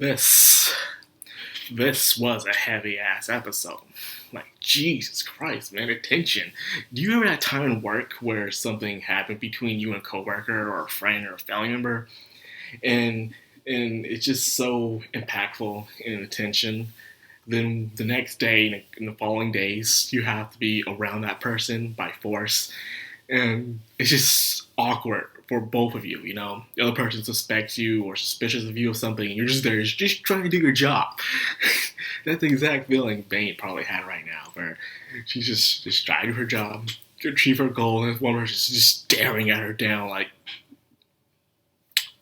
This this was a heavy ass episode. Like Jesus Christ, man, attention. Do you ever have time in work where something happened between you and a coworker or a friend or a family member, and and it's just so impactful in attention? Then the next day, in the following days, you have to be around that person by force, and it's just awkward for both of you. You know, the other person suspects you or suspicious of you of something, and you're just there, just trying to do your job. That's the exact feeling Bane probably had right now, where she's just trying to do her job, to achieve her goal, and one person's just staring at her down like,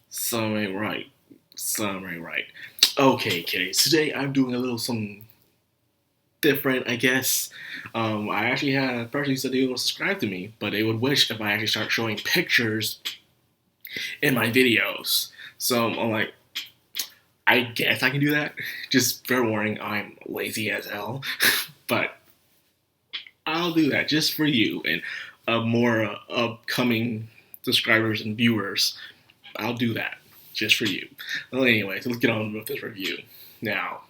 something ain't right, something ain't right. Okay, kiddies, today I'm doing a little something different, I guess. I actually had a person who said they would subscribe to me, but they would wish if I actually start showing pictures in my videos. So I'm like, I guess I can do that. Just fair warning, I'm lazy as hell, but I'll do that just for you and more upcoming subscribers and viewers. I'll do that just for you. Well, anyway, so let's get on with this review. Now,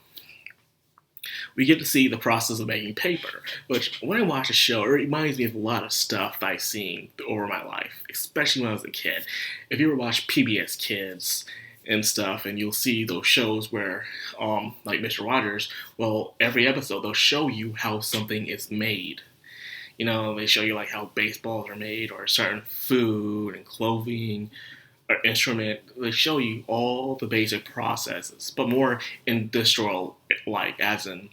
we get to see the process of making paper, which when I watch a show, it reminds me of a lot of stuff that I've seen over my life, especially when I was a kid. If you ever watch PBS Kids and stuff, and you'll see those shows where, like Mr. Rogers, well, every episode they'll show you how something is made. You know, they show you like how baseballs are made, or certain food and clothing, or instrument. They show you all the basic processes, but more industrial, like as in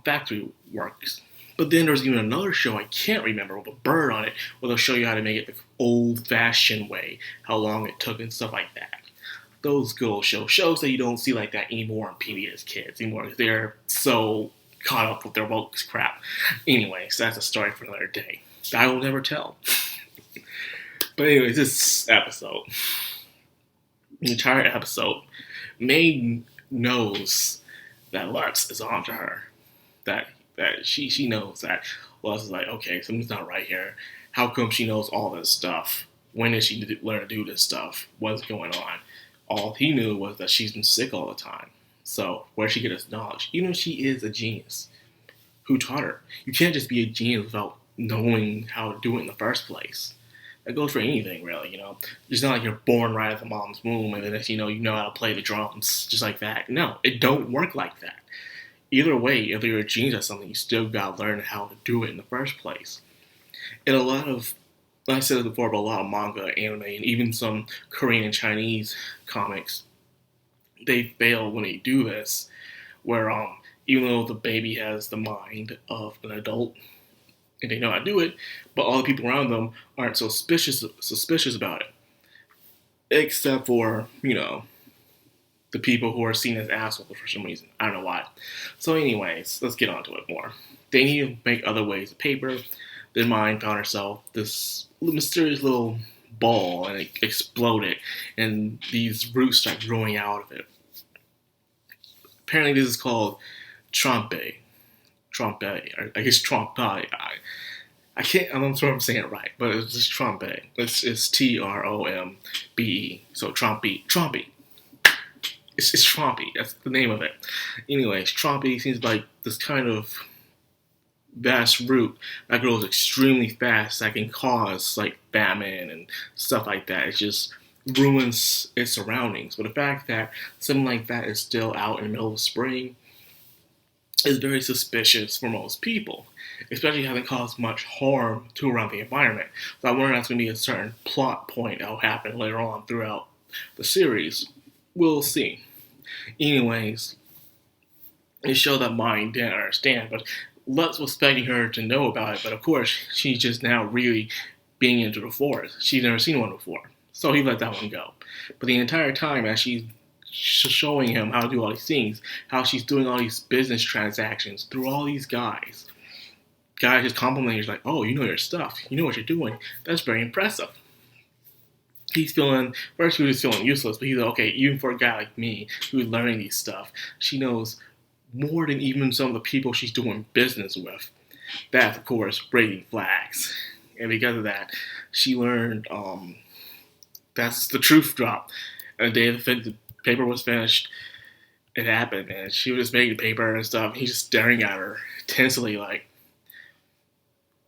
factory works. But then there's even another show I can't remember with a bird on it, where they'll show you how to make it the old-fashioned way, how long it took and stuff like that. Those good shows that you don't see like that anymore on PBS Kids anymore, because they're so caught up with their woke crap. Anyways, that's a story for another day. I will never tell. But anyways, this episode, the entire episode, May knows that Lutz is onto her. That she knows that Lutz is like, okay, something's not right here. How come she knows all this stuff? When did she learn to do this stuff? What's going on? All he knew was that she's been sick all the time. So where did she get this knowledge? Even if she is a genius, who taught her? You can't just be a genius without knowing how to do it in the first place. That goes for anything, really, you know. It's not like you're born right at the mom's womb and then you know how to play the drums just like that. No, it don't work like that. Either way, if you're a genius at something, you still gotta learn how to do it in the first place. And a lot of, like I said before, but a lot of manga, anime, and even some Korean and Chinese comics, they fail when they do this, where even though the baby has the mind of an adult, and they know how to do it, but all the people around them aren't so suspicious about it. Except for, you know, the people who are seen as assholes for some reason. I don't know why. So anyways, let's get on to it more. They need to make other ways of paper. Then Mine found herself this mysterious little ball, and it exploded, and these roots start growing out of it. Apparently this is called trompe. Trompe, or I guess trompe. I can't, I'm not sure I'm saying it right, but it's just trompe. It's Trombe. So trompe. It's trompe. That's the name of it. Anyways, trompe seems like this kind of vast root that grows extremely fast that can cause like famine and stuff like that. It just ruins its surroundings. But the fact that something like that is still out in the middle of spring is very suspicious for most people, especially having caused much harm to around the environment. So I wonder if that's going to be a certain plot point that will happen later on throughout the series. We'll see. Anyways, it showed that Mine didn't understand, but Lutz was expecting her to know about it, but of course, she's just now really being into the forest. She's never seen one before, so he let that one go. But the entire time, as she's showing him how to do all these things, how she's doing all these business transactions through all these guys just complimenting her, like, oh, you know your stuff, you know what you're doing, that's very impressive. He's feeling, first he was feeling useless, but he's like, okay, even for a guy like me who's learning these stuff, she knows more than even some of the people she's doing business with. That's, of course, raising flags. And because of that, she learned that's the truth drop. And the day paper was finished. It happened, and she was just making paper and stuff. He's just staring at her tensely, like,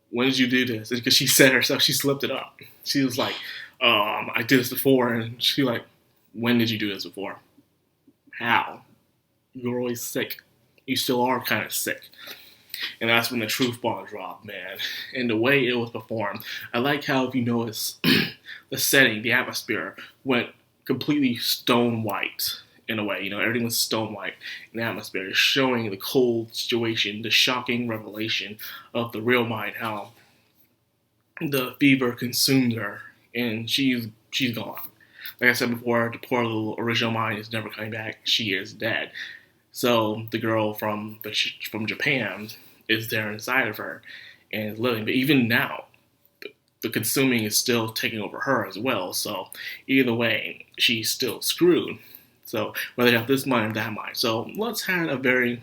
when did you do this? Because she said herself, she slipped it up. She was like, I did this before. And she like, when did you do this before? How? You were always sick. You still are kind of sick. And that's when the truth bomb dropped, man. And the way it was performed, I like how, if you notice, the setting, the atmosphere went completely stone white in a way. You know, everything was stone white in the atmosphere, showing the cold situation, the shocking revelation of the real mind, how the fever consumed her, and she's gone. Like I said before, the poor little original mind is never coming back. She is dead. So the girl from Japan is there inside of her and is living. But even now, the consuming is still taking over her as well. So either way, she's still screwed. So whether you have this mind or that mind. So Lutz had a very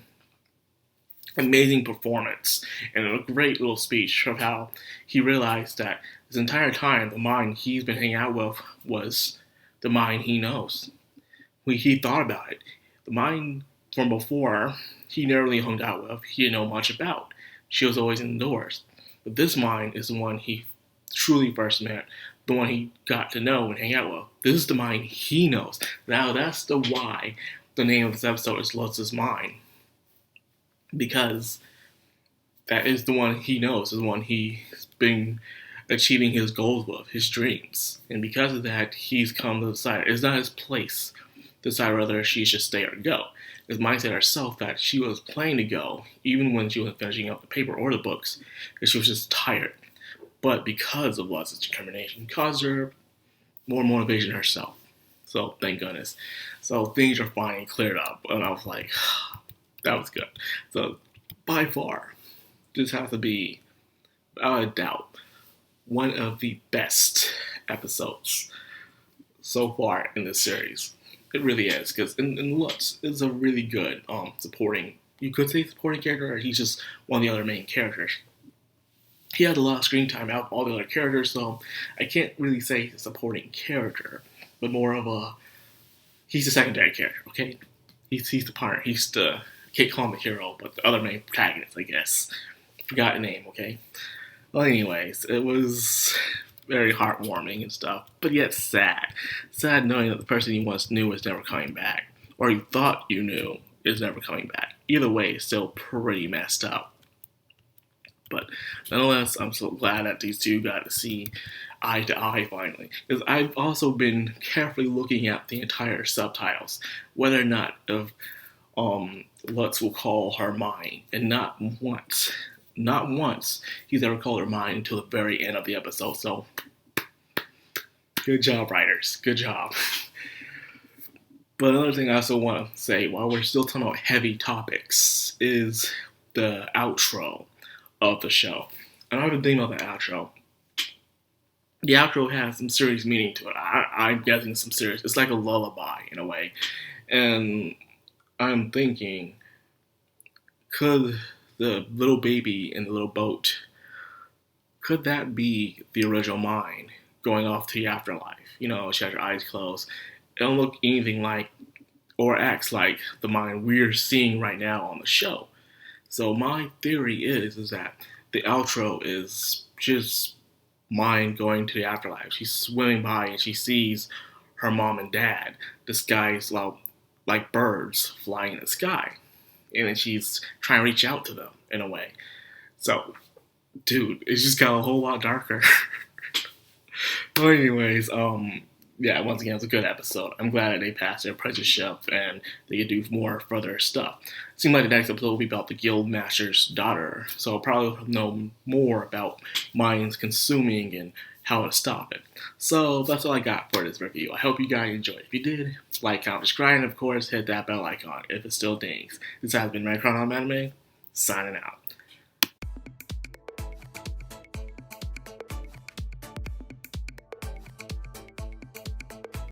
amazing performance and a great little speech of how he realized that this entire time the mind he's been hanging out with was the mind he knows. When he thought about it, the mind from before he never really hung out with, he didn't know much about. She was always indoors. But this mind is the one he truly first met, the one he got to know and hang out with. This is the mind he knows. Now that's the why the name of this episode is Lutz's Mind. Because that is the one he knows, is the one he's been achieving his goals with, his dreams. And because of that, he's come to decide it's not his place to decide whether she should stay or go. His mind said herself that she was planning to go, even when she wasn't finishing up the paper or the books, because she was just tired. But because of Lutz's determination, caused her more motivation herself. So thank goodness. So things are finally cleared up, and I was like, that was good. So by far, this has to be, without a doubt, one of the best episodes so far in this series. It really is, because in Lutz is a really good supporting, you could say supporting character, or he's just one of the other main characters. He had a lot of screen time out of all the other characters, so I can't really say he's a supporting character, but more of he's a secondary character, okay? He's the partner, he's the, can't call him the hero, but the other main protagonist, I guess. Forgot the name, okay? Well, anyways, it was very heartwarming and stuff, but yet sad. Sad knowing that the person you once knew is never coming back, or you thought you knew is never coming back. Either way, it's still pretty messed up. But nonetheless, I'm so glad that these two got to see eye to eye finally. Because I've also been carefully looking at the entire subtitles, whether or not if Lutz will call her mine, and not once he's ever called her mine until the very end of the episode. So good job, writers. Good job. But another thing I also want to say, while we're still talking about heavy topics, is the outro of the show. And I've been thinking about the outro. The outro has some serious meaning to it. I'm guessing some serious. It's like a lullaby in a way. And I'm thinking, could the little baby in the little boat, could that be the original mind going off to the afterlife? You know, she has her eyes closed. It don't look anything like or acts like the mind we're seeing right now on the show. So my theory is that the outro is just mind going to the afterlife. She's swimming by and she sees her mom and dad disguised like birds flying in the sky. And then she's trying to reach out to them in a way. So, dude, it's just got a whole lot darker. But anyways, yeah, once again, it's a good episode. I'm glad that they passed their apprenticeship and they could do more further stuff. It seems like the next episode will be about the guild master's daughter, so I'll probably know more about minds consuming and how to stop it. So that's all I got for this review. I hope you guys enjoyed. If you did, like, comment, subscribe, and of course, hit that bell icon if it still dings. This has been Madcrownxox, signing out.